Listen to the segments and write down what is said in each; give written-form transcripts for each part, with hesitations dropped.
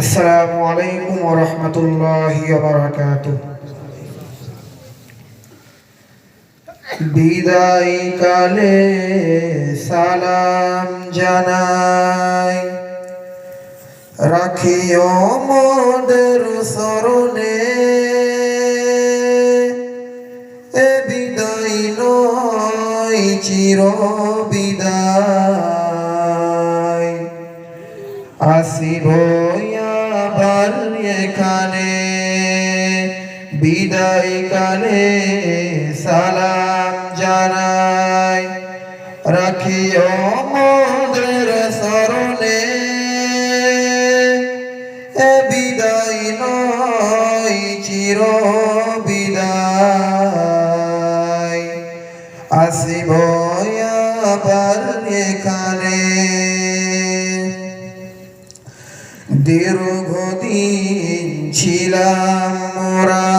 আসসালামু আলাইকুম ওয়া রাহমাতুল্লাহি ওয়া বারাকাতুহু। বিদায় কালে সালাম জানাই, রাখিও মোদের স্মরণে। এ বিদায় নয় চির বিদায়, আসিব আবার এখানে। বিদায় কালে সালাম জানাই, রাখিও মোদের স্মরণে। এ বিদায় নয় চির বিদায়, আসিব আবার এখানে। দীর্ঘদিন ছিলাম মোরা,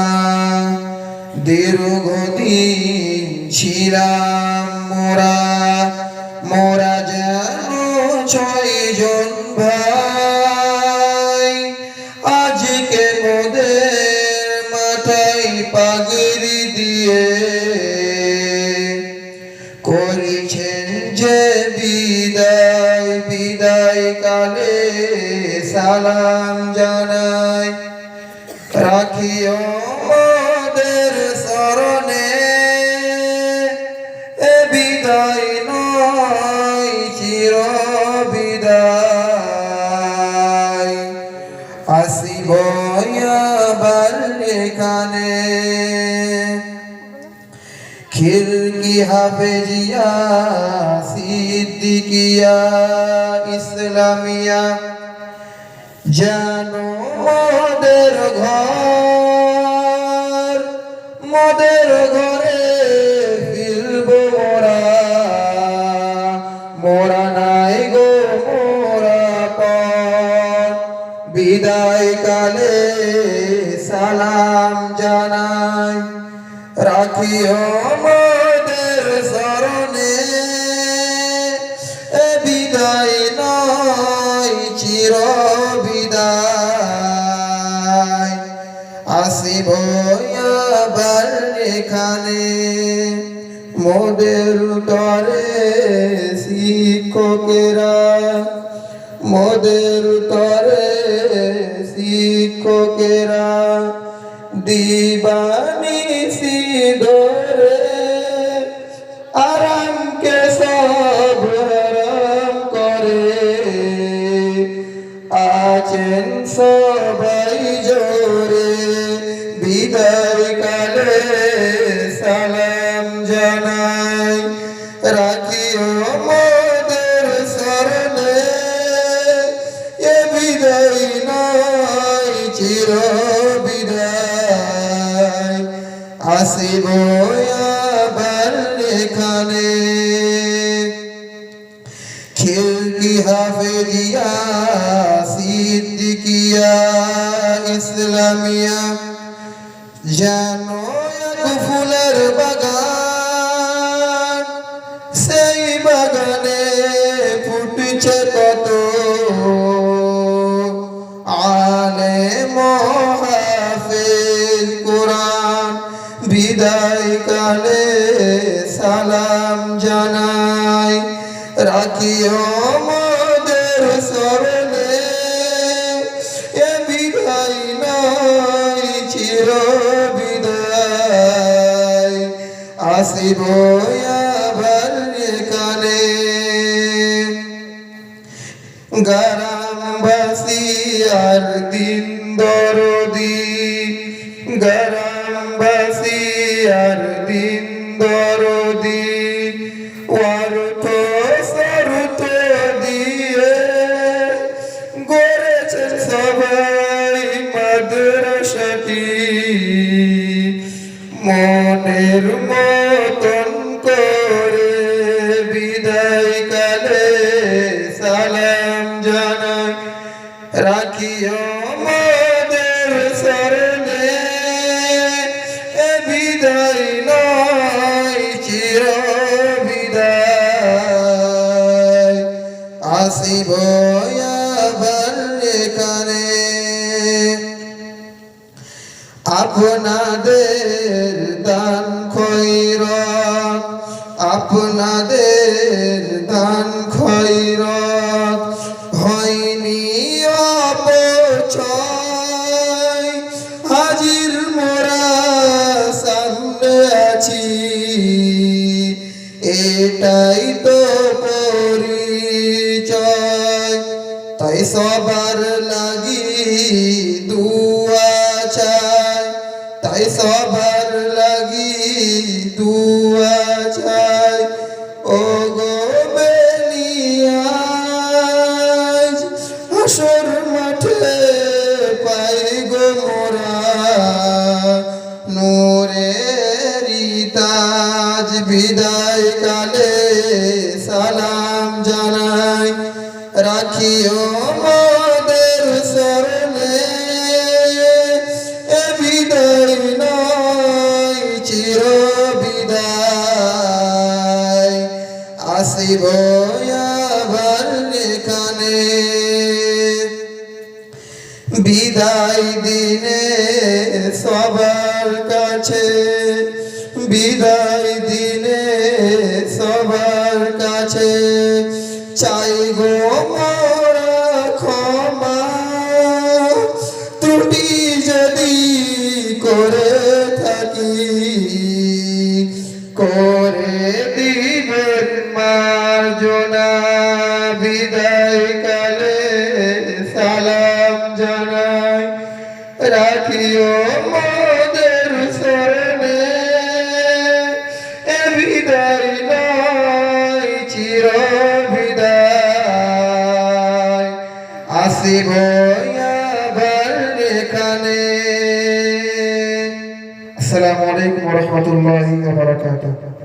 দীর্ঘদিন ছিলাম মোরা, মোরা যেন 6 জন ভাই। আজকে মোদের মাথায় পাগড়ি দিয়ে করেছেন যে বিদায়। বিদায় কালে সালাম জানাই, রাখিও মোদের স্মরণে। এ বিদায় নয় চির বিদায়, আসিব আবার এখানে। খিলকি হাফেজিয়া সিদ্দিকিয়া ইসলামিয়া জানো মোদের ঘর। মোদের ঘরে ফিরব মোরা, মোরা নাই গো মোরা পর। বিদায় কালে সালাম জানাই, রাখিও মোদের স্মরণে। এ বিদায় নয় চির বিদায়, আসিব আবার এখানে। মোদের তরে শিক্ষকেরা, মোদের তরে শিক্ষকেরা দিবানিশি ধরে আরামকে সব হারাম করে। আছেন সবাই জোরে, বিদায় কালে সালাম জানাই, রাখিও মোদের স্মরণে। এ বিদায় নয় চির বিদায়, আসিব আবার এখানে। খিলকি হাফেজিয়া সিদ্দিকিয়া ইসলামিয়া জানো এক ফুলের বাগান। সেই বাগানে ফুটছে কত আলেম হাফেজ কোরআন। বিদায় কালে সালাম জানাই, রাখিও মোদের স্মরণে। এ বিদায় নয় চির বিদায়, আসিব আবার এখানে। গ্রামবাসী আর দিন দরদি, গ্রামবাসী আর দিন দরদি। অর্থ শর্ত দিয়ে গড়েছেন সবাই মাদ্রাসাটি। মনের মতন করে বিদায় কালে সালাম জানাই, রাখিও মোদের স্মরণে। এ বিদায় নয় চির বিদায়, আসিব আবার এখানে। আপনাদের দান খয়রাত, আপনাদের দান খয়রাত হয়নি অপচয়। হাজির মোরা সামনে আছি, এটাই তো পরিচয়। তাই সবার লাগি দুয়া চাই, তাই সবার লাগি দুয়া চাই। ও গো বেনিয়াজ হাসর মাঠে পাই গো মোরা নূরেরি তাজ। বিদায় কালে সালাম জানাই, রাখিও মোদের স্মরণে। এ বিদায় নয় চির বিদায়, আসিব আবার এখানে। বিদায় দিনে সবার কাছে, বিদায় দিনে সবার কাছে চাই গো মোরা ক্ষমা। ত্রুটি যদি করে থাকি, করে দিবেন মার্জনা। বিদায় কালে সালাম জানাই, রাখিও মোদের স্মরণে। এ বিদায় নয় চির বিদায়, আসিব আবার এখানে। আসসালামু আলাইকুম ওয়া রাহমাতুল্লাহি ওয়া বারাকাতুহু।